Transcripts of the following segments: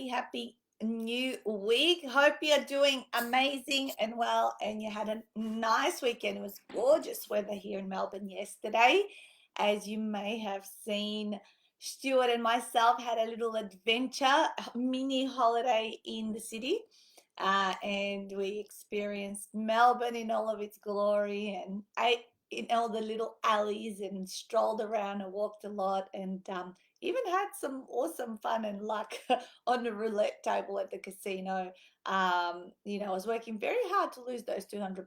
happy new week. Hope you're doing amazing and well, and you had a nice weekend. It was gorgeous weather here in Melbourne yesterday. As you may have seen, Stuart and myself had a little adventure, a mini holiday in the city. And we experienced Melbourne in all of its glory and ate in all the little alleys and strolled around and walked a lot and even had some awesome fun and luck on the roulette table at the casino. I was working very hard to lose those $200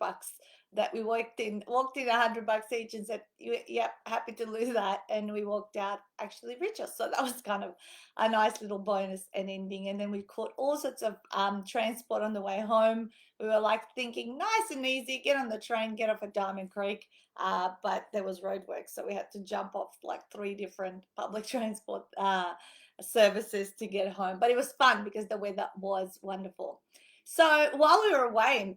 that we walked in $100 each and said, "Yep, happy to lose that," and we walked out actually richer. So that was kind of a nice little bonus and ending. And then we caught all sorts of transport on the way home. We were like thinking nice and easy, get on the train, get off at Diamond Creek. But there was roadwork, so we had to jump off like 3 different public transport services to get home. But it was fun because the weather was wonderful. So while we were away,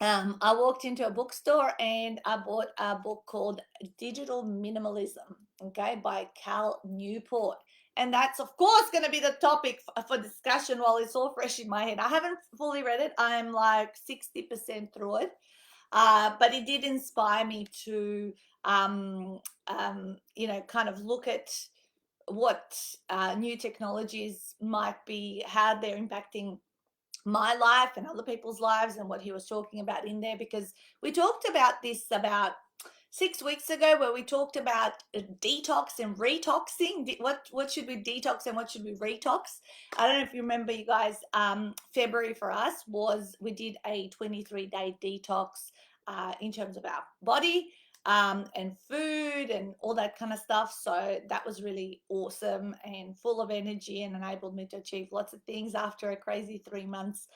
I walked into a bookstore and I bought a book called Digital Minimalism, okay, by Cal Newport. And that's, of course, going to be the topic for discussion while it's all fresh in my head. I haven't fully read it, I'm like 60% through it. But it did inspire me to, kind of look at what new technologies might be, how they're impacting my life and other people's lives, and what he was talking about in there, because we talked about this about 6 weeks ago, where we talked about detox and retoxing. What should we detox and what should we retox? I don't know if you remember, you guys. February for us was, we did a 23-day detox in terms of our body, and food and all that kind of stuff. So that was really awesome and full of energy and enabled me to achieve lots of things after a crazy 3 months.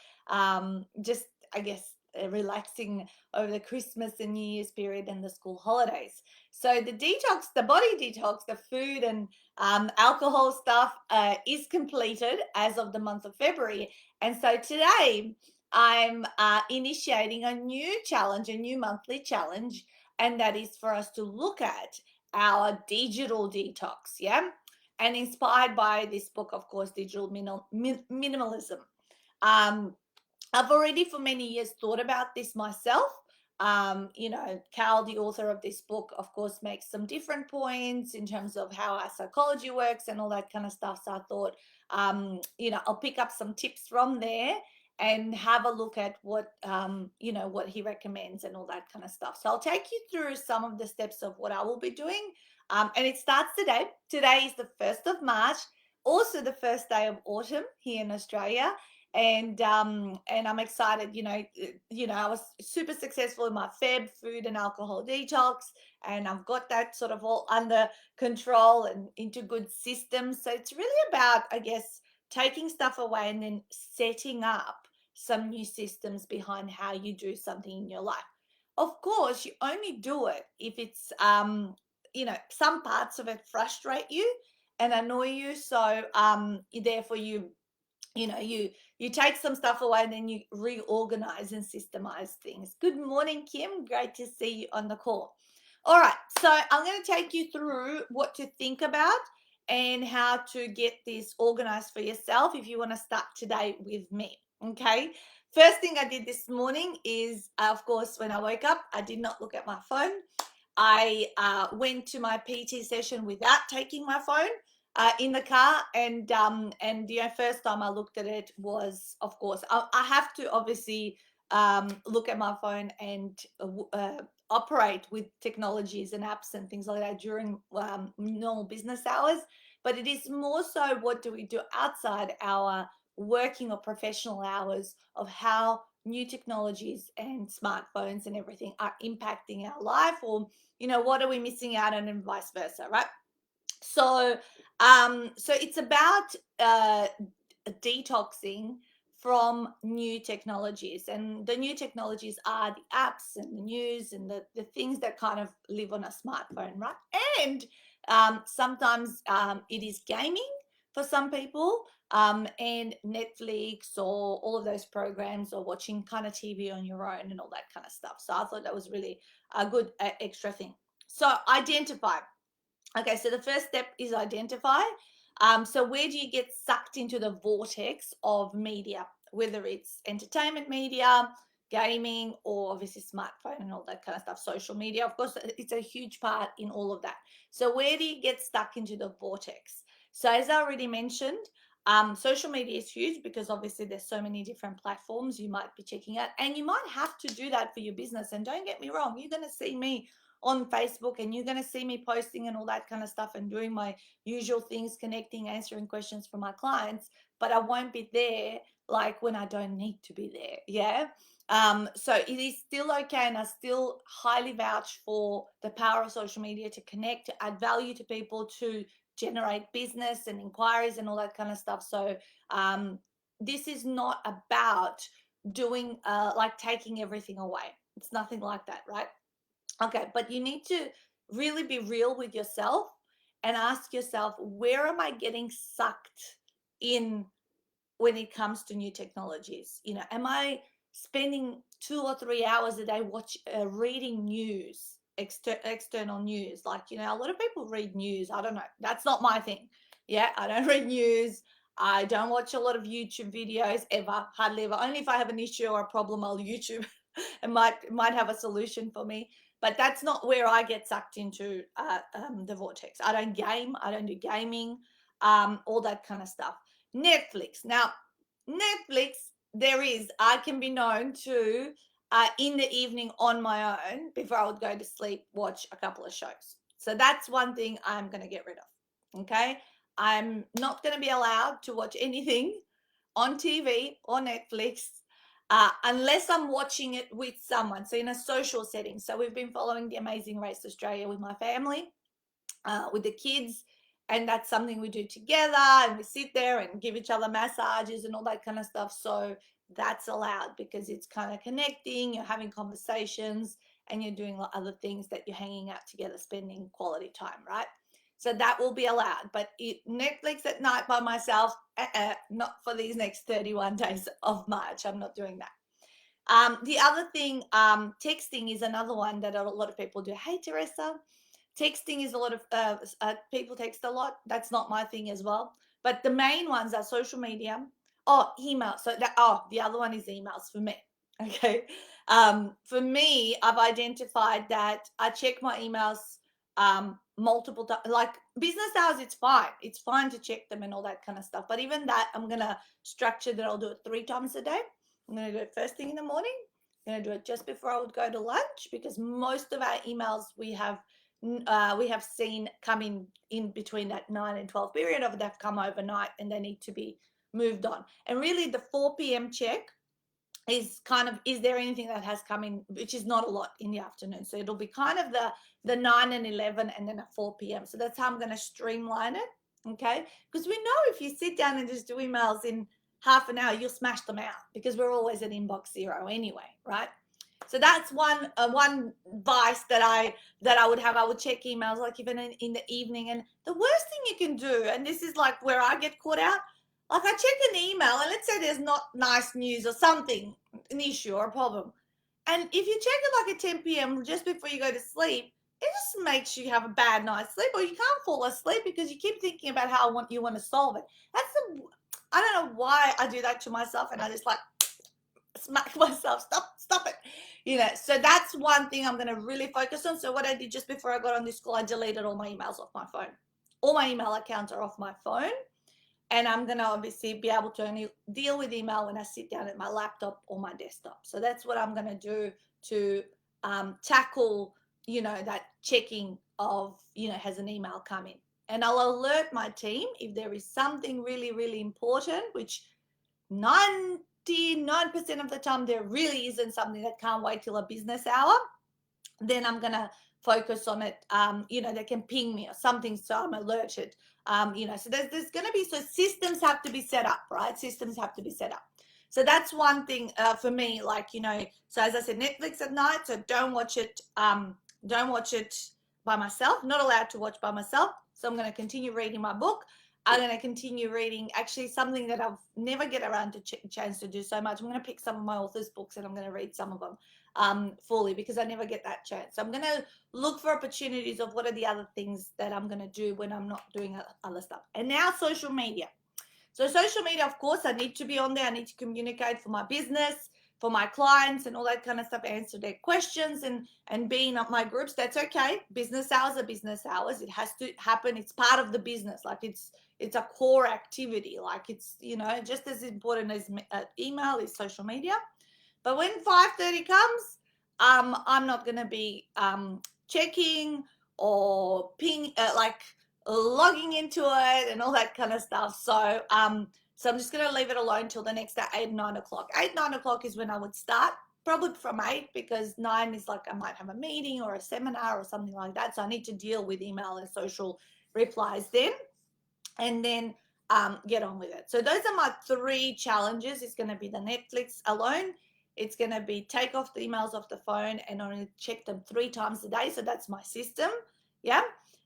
Just, I guess, relaxing over the Christmas and New Year's period and the school holidays. So the detox, the body detox, the food and alcohol stuff is completed as of the month of February. And so today I'm initiating a new challenge, a new monthly challenge, and that is for us to look at our digital detox, yeah? And inspired by this book, of course, Digital Minimalism. Um, I've already for many years thought about this myself. Cal, the author of this book, of course, makes some different points in terms of how our psychology works and all that kind of stuff. So I thought, I'll pick up some tips from there and have a look at what he recommends and all that kind of stuff. So I'll take you through some of the steps of what I will be doing. And it starts today. Today is the 1st of March, also the first day of autumn here in Australia. And I'm excited. I was super successful in my food and alcohol detox, and I've got that sort of all under control and into good systems. So it's really about, I guess, taking stuff away and then setting up some new systems behind how you do something in your life. Of course, you only do it if it's some parts of it frustrate you and annoy you. So therefore you take some stuff away and then you reorganize and systemize things. Good morning, Kim. Great to see you on the call. All right, so I'm going to take you through what to think about and how to get this organized for yourself if you want to start today with me. Okay. First thing I did this morning is, of course, when I woke up, I did not look at my phone. I went to my PT session without taking my phone in the car, and first time I looked at it was, of course, I have to obviously look at my phone and operate with technologies and apps and things like that during normal business hours. But it is more so, what do we do outside our working or professional hours, of how new technologies and smartphones and everything are impacting our life, or what are we missing out on, and vice versa, right? So it's about detoxing from new technologies, and the new technologies are the apps and the news and the things that kind of live on a smartphone, right? And sometimes it is gaming for some people, and Netflix or all of those programs, or watching kind of TV on your own and all that kind of stuff. So I thought that was really a good extra thing. So identify. Okay, so the first step is identify. So where do you get sucked into the vortex of media, whether it's entertainment media, gaming, or obviously smartphone and all that kind of stuff, social media? Of course, it's a huge part in all of that. So where do you get stuck into the vortex? So as I already mentioned, social media is huge because obviously there's so many different platforms you might be checking out, and you might have to do that for your business. And don't get me wrong, you're going to see me on Facebook and you're going to see me posting and all that kind of stuff and doing my usual things, connecting, answering questions for my clients, but I won't be there like when I don't need to be there. Yeah. So it is still okay, and I still highly vouch for the power of social media to connect, to add value to people, to generate business and inquiries and all that kind of stuff. So this is not about doing like taking everything away. It's nothing like that, right? Okay, but you need to really be real with yourself and ask yourself, where am I getting sucked in when it comes to new technologies? Am I spending 2 or 3 hours a day reading news, external news? Like, a lot of people read news. I don't know. That's not my thing. Yeah, I don't read news. I don't watch a lot of YouTube videos ever, hardly ever. Only if I have an issue or a problem, I'll YouTube and might have a solution for me. But that's not where I get sucked into the vortex. I don't game. I don't do gaming, all that kind of stuff. Netflix. Now, Netflix, I can be known to, in the evening on my own, before I would go to sleep, watch a couple of shows. So that's one thing I'm going to get rid of. Okay. I'm not going to be allowed to watch anything on TV or Netflix unless I'm watching it with someone. So in a social setting. So we've been following The Amazing Race Australia with my family, with the kids, and that's something we do together, and we sit there and give each other massages and all that kind of stuff. So that's allowed because it's kind of connecting, you're having conversations, and you're doing other things that you're hanging out together, spending quality time, right? So that will be allowed. But Netflix at night by myself, not for these next 31 days of March. I'm not doing that. The other thing, texting is another one that a lot of people do. Hey, Teresa, texting is a lot of people text a lot. That's not my thing as well. But the main ones are social media. Oh, email. So the other one is emails for me. Okay. For me, I've identified that I check my emails multiple times. Like business hours, it's fine. It's fine to check them and all that kind of stuff. But even that, I'm gonna structure that. I'll do it 3 times a day. I'm gonna do it first thing in the morning. I'm gonna do it just before I would go to lunch, because most of our emails we have seen come in between that 9 and 12 period of they've come overnight and they need to be moved on. And really the 4 p.m. check is kind of, is there anything that has come in, which is not a lot in the afternoon. So it'll be kind of the 9 and 11 and then at 4 p.m. So that's how I'm going to streamline it. Okay. Because we know if you sit down and just do emails in half an hour, you'll smash them out because we're always at inbox 0 anyway. Right. So that's one vice that I would have. I would check emails like even in the evening. And the worst thing you can do, and this is like where I get caught out, like I check an email and let's say there's not nice news or something, an issue or a problem. And if you check it like at 10 p.m. just before you go to sleep, it just makes you have a bad night's sleep, or you can't fall asleep because you keep thinking about how you want to solve it. I don't know why I do that to myself, and I just like smack myself, stop it. So that's one thing I'm going to really focus on. So what I did just before I got on this call, I deleted all my emails off my phone. All my email accounts are off my phone. And I'm going to obviously be able to only deal with email when I sit down at my laptop or my desktop. So that's what I'm going to do to tackle, that checking of, has an email come in. And I'll alert my team if there is something really, really important, which 99% of the time there really isn't something that can't wait till a business hour. Then I'm going to focus on it, they can ping me or something, so I'm alerted. So there's going to be, so systems have to be set up, right? Systems have to be set up. So that's one thing for me, like, so as I said, Netflix at night, so don't watch it by myself, not allowed to watch by myself. So I'm going to continue reading my book. I'm going to continue reading actually something that I've never get around to chance to do so much. I'm going to pick some of my author's books and I'm going to read some of them fully because I never get that chance. So I'm going to look for opportunities of what are the other things that I'm going to do when I'm not doing other stuff. And now social media. So social media, of course, I need to be on there. I need to communicate for my business, for my clients and all that kind of stuff, answer their questions and being up my groups. That's okay. Business hours are business hours. It has to happen. It's part of the business. Like it's a core activity. Like it's, just as important as email is social media. But when 5:30 comes, I'm not going to be checking or logging into it and all that kind of stuff. So so I'm just going to leave it alone till the next day, 8, 9 o'clock. 8, 9 o'clock is when I would start, probably from 8, because 9 is like I might have a meeting or a seminar or something like that. So I need to deal with email and social replies then, and then get on with it. So those are my 3 challenges. It's going to be the Netflix alone. It's going to be take off the emails off the phone and only check them 3 times a day. So that's my system. Yeah.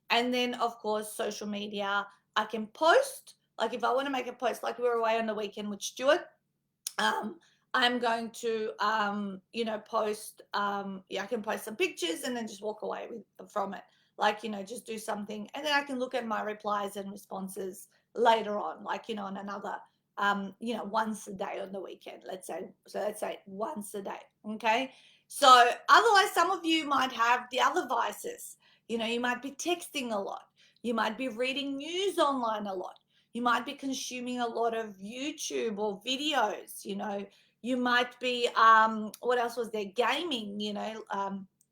And then, of course, social media. I can post. Like if I want to make a post, like we were away on the weekend with Stuart, I'm going to, post, I can post some pictures and then just walk away from it. Like, just do something. And then I can look at my replies and responses later on, like, on another, once a day on the weekend, let's say. So let's say once a day. Okay. So otherwise, some of you might have the other vices. You might be texting a lot. You might be reading news online a lot. You might be consuming a lot of YouTube or videos, you might be, what else was there? Gaming,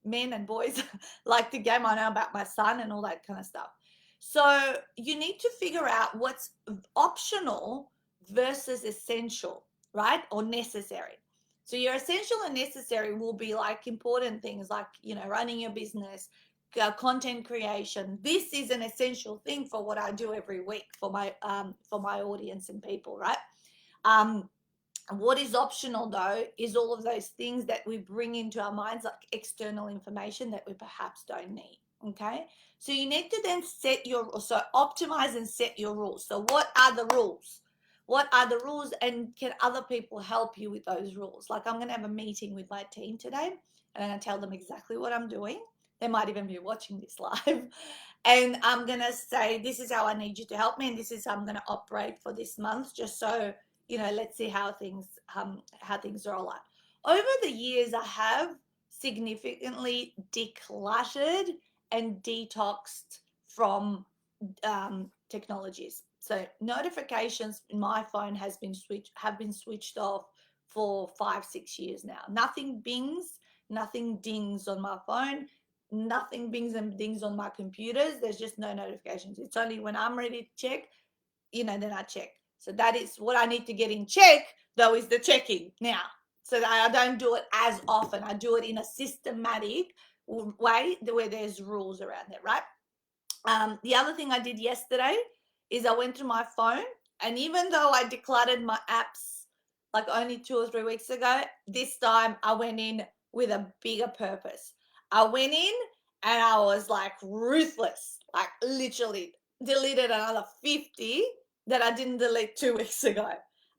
men and boys like to game. I know about my son and all that kind of stuff. So you need to figure out what's optional versus essential, right? Or necessary. So your essential and necessary will be like important things like, running your business, content creation. This is an essential thing for what I do every week for my audience and people, right? What is optional though is all of those things that we bring into our minds, like external information that we perhaps don't need. Okay, so you need to then optimize and set your rules. So what are the rules? What are the rules, and can other people help you with those rules? Like I'm going to have a meeting with my team today and I'm going to tell them exactly what I'm doing. They might even be watching this live. And I'm going to say, this is how I need you to help me. And this is how I'm going to operate for this month, just so, let's see how things are all at. Over the years, I have significantly decluttered and detoxed from technologies. So notifications in my phone have been switched off for 5-6 years now. Nothing bings, nothing dings on my phone, nothing bings and dings on my computers. There's just no notifications. It's only when I'm ready to check, then I check. So that is what I need to get in check, though, is the checking now. So that I don't do it as often. I do it in a systematic way where there's rules around it, right? The other thing I did yesterday is I went to my phone, and even though I decluttered my apps like only 2 or 3 weeks ago, this time I went in with a bigger purpose. I went in and I was like ruthless, like literally deleted another 50 that I didn't delete 2 weeks ago.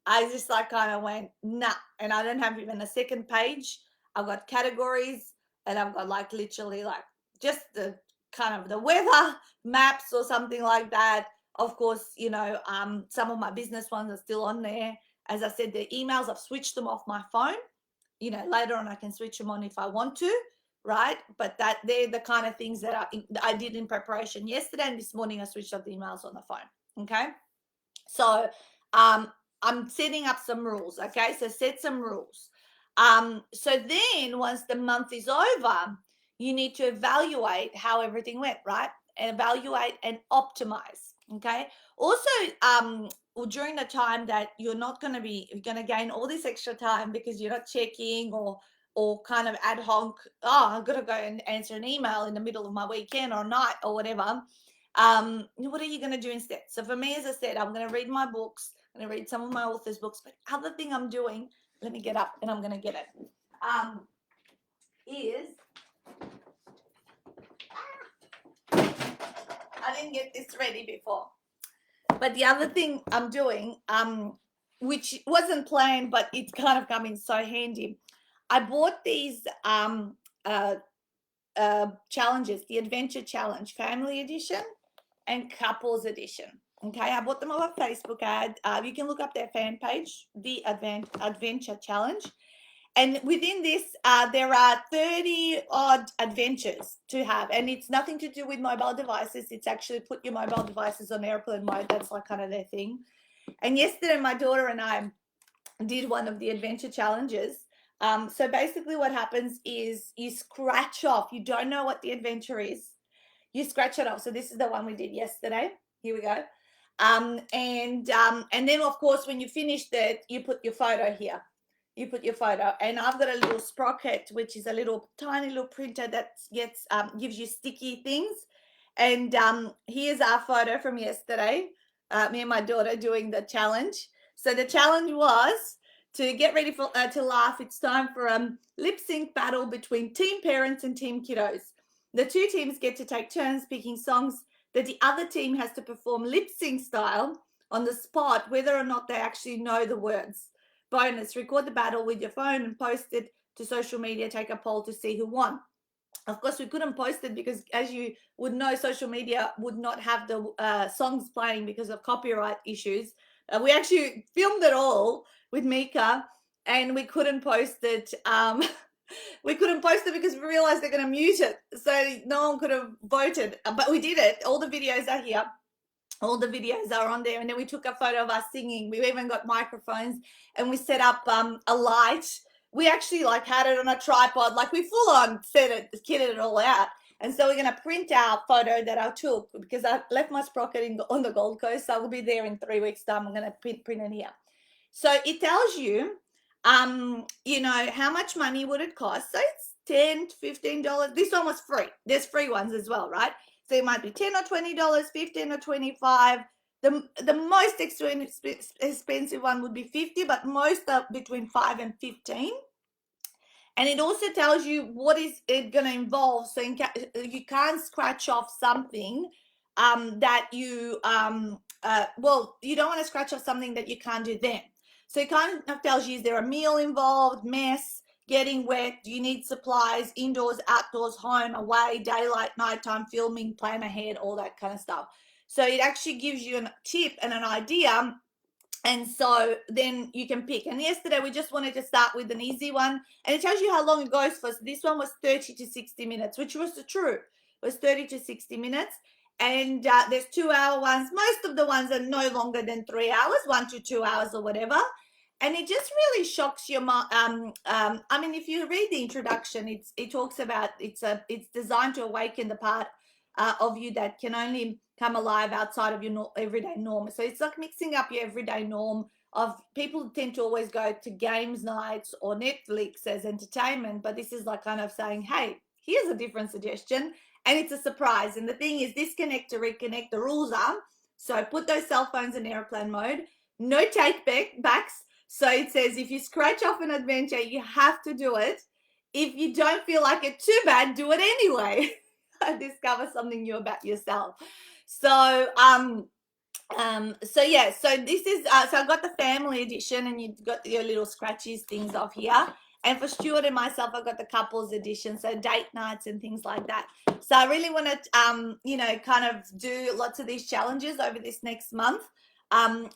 I just like kind of went, nah, and I don't have even a second page. I've got categories and I've got like literally like just the kind of the weather maps or something like that. Of course, some of my business ones are still on there. As I said, the emails, I've switched them off my phone. Later on I can switch them on if I want to, right? But that they're the kind of things that I did in preparation yesterday, and this morning I switched off the emails on the phone. Okay. So I'm setting up some rules. Okay. So set some rules. So then once the month is over, you need to evaluate how everything went, right? And evaluate and optimize. Okay. Also, during the time that you're going to gain all this extra time because you're not checking or kind of ad hoc, I've got to go and answer an email in the middle of my weekend or night or whatever. What are you going to do instead? So for me, as I said, I'm going to read my books. I'm going to read some of my authors' books. But other thing I'm doing, let me get up and I'm going to get it, is I didn't get this ready before. But the other thing I'm doing, which wasn't planned, but it's kind of come in so handy. I bought these uh, challenges, the Adventure Challenge, Family Edition and Couples Edition. Okay, I bought them on a Facebook ad. You can look up their fan page, the Adventure Challenge. And within this, there are 30 odd adventures to have. And it's nothing to do with mobile devices. It's actually put your mobile devices on airplane mode. That's like kind of their thing. And yesterday, my daughter and I did one of the adventure challenges. So basically what happens is you scratch off. You don't know what the adventure is. You scratch it off. So this is the one we did yesterday. Here we go. And then, of course, when you finish that, you put your photo here. You put your photo, and I've got a little sprocket, which is a little tiny little printer that gives you sticky things. And here's our photo from yesterday. Me and my daughter doing the challenge. So the challenge was to get ready for to laugh. It's time for a lip sync battle between team parents and team kiddos. The two teams get to take turns picking songs that the other team has to perform lip sync style on the spot, whether or not they actually know the words. Bonus, record the battle with your phone and post it to social media. Take a poll to see who won. Of course, we couldn't post it because, as you would know, social media would not have the songs playing because of copyright issues. We actually filmed it all with Mika, and we couldn't post it. We couldn't post it because we realized they're going to mute it, so no one could have voted. But we did it. All the videos are here. All the videos are on there, and then we took a photo of us singing. We even got microphones, and we set up a light. We actually like had it on a tripod, like we full on kitted it all out. And so we're going to print our photo that I took, because I left my sprocket on the Gold Coast, so I will be there in 3 weeks' time. I'm going to print it here. So it tells you, you know, how much money would it cost. So it's $10 to $15. This one was free. There's free ones as well, right? So it might be $10 or $20, $15 or $25. The most expensive one would be $50, but most are between $5 and $15. And it also tells you what is it going to involve. So you can't scratch off something that you, well, you don't want to scratch off something that you can't do then. So it kind of tells you, is there a meal involved, mess, getting wet, do you need supplies, indoors, outdoors, home, away, daylight, nighttime, filming, plan ahead, all that kind of stuff. So it actually gives you a tip and an idea, and so then you can pick. And yesterday we just wanted to start with an easy one, and it tells you how long it goes for. So this one was 30 to 60 minutes, which was the truth. It was 30 to 60 minutes. And there's 2-hour ones. Most of the ones are no longer than 3 hours, 1 to 2 hours or whatever. And it just really shocks your mind. I mean, if you read the introduction, it talks about it's designed to awaken the part of you that can only come alive outside of your everyday norm. So it's like mixing up your everyday norm of people tend to always go to games nights or Netflix as entertainment, but this is like kind of saying, hey, here's a different suggestion, and it's a surprise. And the thing is, disconnect to reconnect. The rules are, so put those cell phones in airplane mode, no take backs. So it says if you scratch off an adventure, you have to do it. If you don't feel like it too bad, do it anyway. Discover something new about yourself. So so yeah, so this is so I got the family edition, and you've got your little scratches things off here. And for Stuart and myself, I got the couples edition, so date nights and things like that. So I really want to you know, kind of do lots of these challenges over this next month,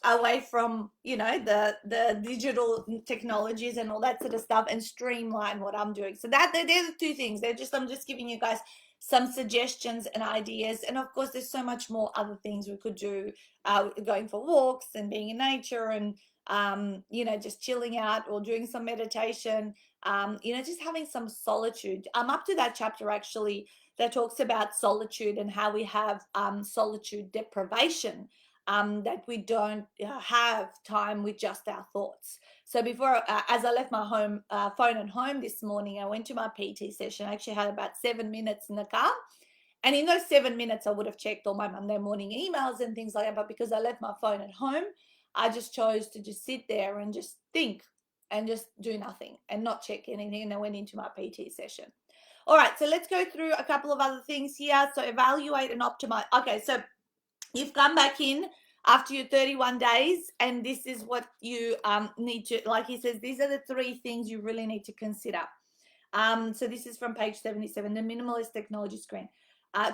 away from, you know, the digital technologies and all that sort of stuff, and streamline what I'm doing. So that they're the two things. I'm just giving you guys some suggestions and ideas. And of course, there's so much more other things we could do, going for walks and being in nature, and you know, just chilling out or doing some meditation, you know, just having some solitude. I'm up to that chapter actually that talks about solitude and how we have solitude deprivation, that we don't have time with just our thoughts. So before, as I left my phone at home this morning, I went to my PT session. I actually had about 7 minutes in the car. And in those 7 minutes, I would have checked all my Monday morning emails and things like that. But because I left my phone at home, I just chose to just sit there and just think and just do nothing and not check anything. And I went into my PT session. All right, so let's go through a couple of other things here. So evaluate and optimize. Okay, so you've come back in. after your 31 days, and this is what you need to, like he says, these are the 3 things you really need to consider. So this is from page 77, the minimalist technology screen.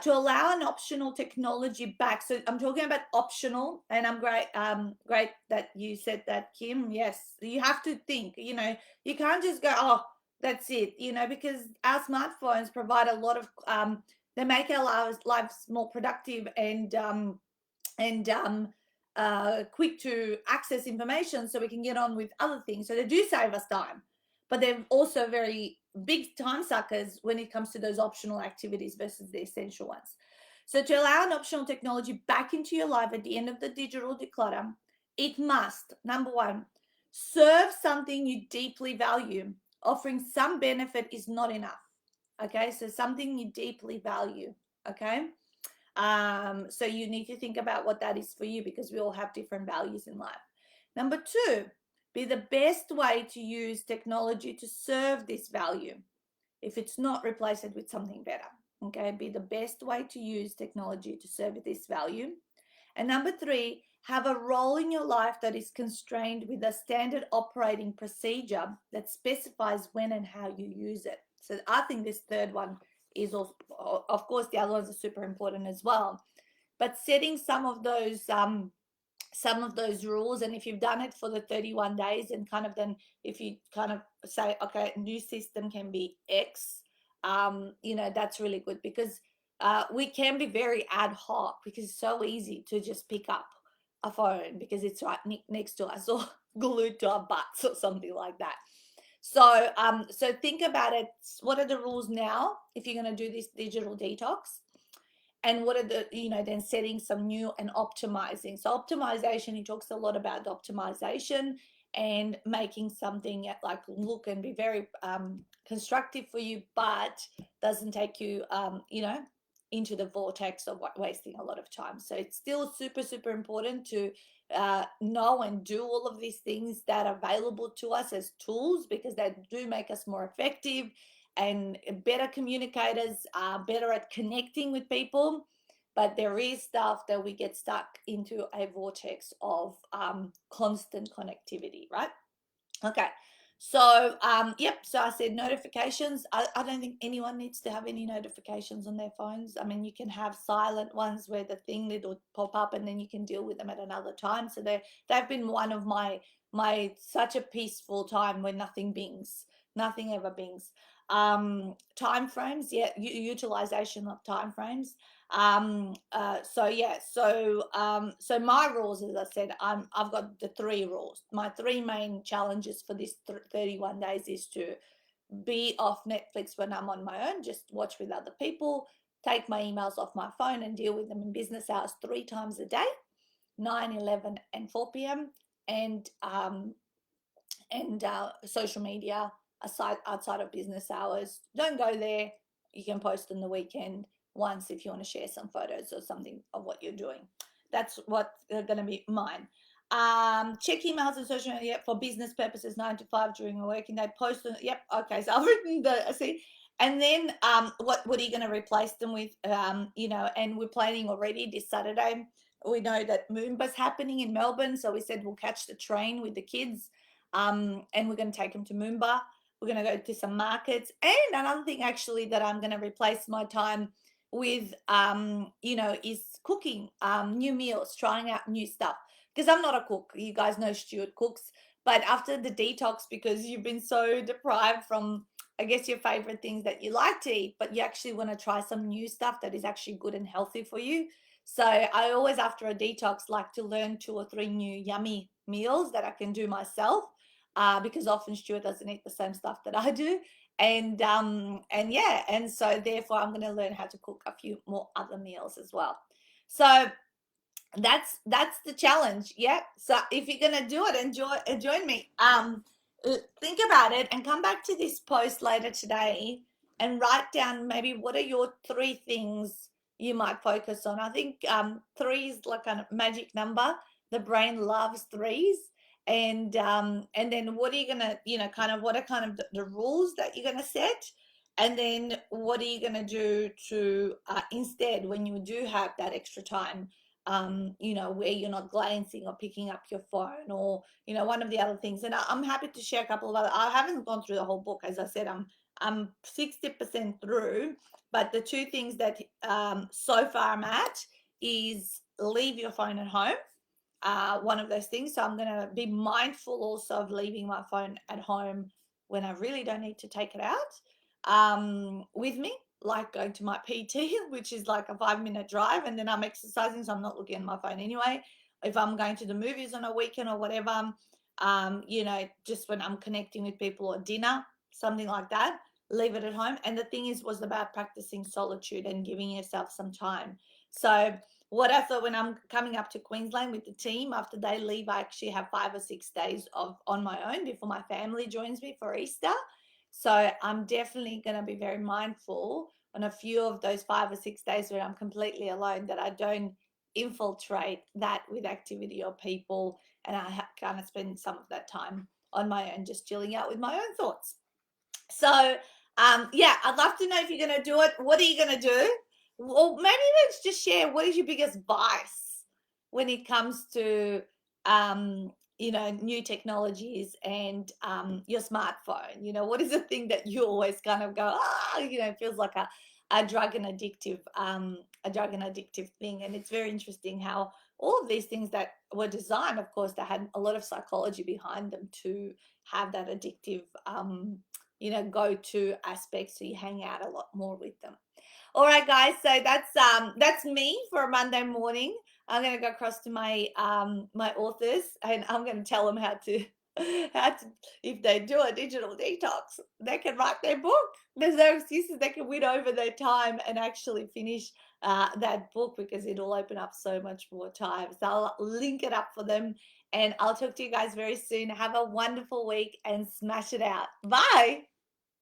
To allow an optional technology back. So I'm talking about optional, and I'm great that you said that, Kim. Yes, you have to think, you can't just go, oh, that's it, because our smartphones provide a lot of, they make our lives more productive and quick to access information, so we can get on with other things. So they do save us time, but they're also very big time suckers when it comes to those optional activities versus the essential ones. So to allow an optional technology back into your life at the end of the digital declutter, it must, number one, serve something you deeply value. Offering some benefit is not enough. Okay, so something you deeply value. Okay. So you need to think about what that is for you, because we all have different values in life. Number 2, be the best way to use technology to serve this value. If it's not, replace it with something better. Okay, be the best way to use technology to serve this value. And number 3, have a role in your life that is constrained with a standard operating procedure that specifies when and how you use it. So I think this third one is also, of course, the other ones are super important as well. But setting some of those rules, and if you've done it for the 31 days, and kind of then if you kind of say, okay, new system can be X, that's really good, because we can be very ad hoc, because it's so easy to just pick up a phone because it's right next to us, or glued to our butts or something like that. So think about it. What are the rules now if you're going to do this digital detox? And what are the, then setting some new and optimizing. So optimization, he talks a lot about optimization and making something like look and be very constructive for you, but doesn't take you, into the vortex of wasting a lot of time. So it's still super, super important to know and do all of these things that are available to us as tools, because they do make us more effective and better communicators, are better at connecting with people. But there is stuff that we get stuck into a vortex of constant connectivity, right? Okay. So, yep. So I said notifications. I don't think anyone needs to have any notifications on their phones. I mean, you can have silent ones where the thing will pop up and then you can deal with them at another time. So they've been one of my such a peaceful time when nothing bings, nothing ever bings. Time frames, yeah, utilization of time frames. So my rules, as I said, I've got the 3 rules. My 3 main challenges for this 31 days is to be off Netflix when I'm on my own, just watch with other people, take my emails off my phone and deal with them in business hours 3 times a day, 9, 11, and 4 p.m. and social media outside of business hours. Don't go there. You can post on the weekend once if you want to share some photos or something of what you're doing. That's what going to be mine. Check emails and social media for business purposes 9 to 5 during a working day. Post on, yep, okay, so I've written the, see, and then what are you going to replace them with? And we're planning already this Saturday. We know that Moomba's happening in Melbourne, so we said we'll catch the train with the kids, and we're going to take them to Moomba. We're going to go to some markets. And another thing actually that I'm going to replace my time with, is cooking new meals, trying out new stuff. Because I'm not a cook. You guys know Stuart cooks. But after the detox, because you've been so deprived from, I guess, your favorite things that you like to eat, but you actually want to try some new stuff that is actually good and healthy for you. So I always, after a detox, like to learn 2 or 3 new yummy meals that I can do myself, because often Stuart doesn't eat the same stuff that I do. And yeah, and so therefore I'm going to learn how to cook a few more other meals as well. So that's the challenge. Yeah. So if you're going to do it, join me. Think about it and come back to this post later today and write down maybe what are your 3 things you might focus on. I think 3 is like a magic number. The brain loves 3s. And then what are you gonna, kind of what are kind of the rules that you're gonna set, and then what are you gonna do to instead, when you do have that extra time, where you're not glancing or picking up your phone, or one of the other things. And I'm happy to share a couple of other. I haven't gone through the whole book, as I said. I'm 60% through, but the two things that so far I'm at is leave your phone at home. One of those things. So I'm going to be mindful also of leaving my phone at home when I really don't need to take it out with me, like going to my PT, which is like a 5-minute drive, and then I'm exercising, so I'm not looking at my phone anyway. If I'm going to the movies on a weekend or whatever, just when I'm connecting with people or dinner, something like that, leave it at home. And the thing was about practicing solitude and giving yourself some time. So what I thought, when I'm coming up to Queensland with the team, after they leave, I actually have 5 or 6 days on my own before my family joins me for Easter. So I'm definitely going to be very mindful on a few of those 5 or 6 days where I'm completely alone, that I don't infiltrate that with activity or people, and I kind of spend some of that time on my own, just chilling out with my own thoughts. So I'd love to know if you're going to do it. What are you going to do? Well, maybe let's just share, what is your biggest vice when it comes to new technologies and your smartphone? What is the thing that you always kind of go, it feels like a drug and addictive thing. And it's very interesting how all of these things that were designed, of course, they had a lot of psychology behind them to have that addictive go-to aspect, so you hang out a lot more with them. All right, guys, so that's me for a Monday morning. I'm going to go across to my my authors, and I'm going to tell them how to if they do a digital detox, they can write their book. There's no excuses. They can win over their time and actually finish that book, because it'll open up so much more time. So I'll link it up for them, and I'll talk to you guys very soon. Have a wonderful week and smash it out. Bye.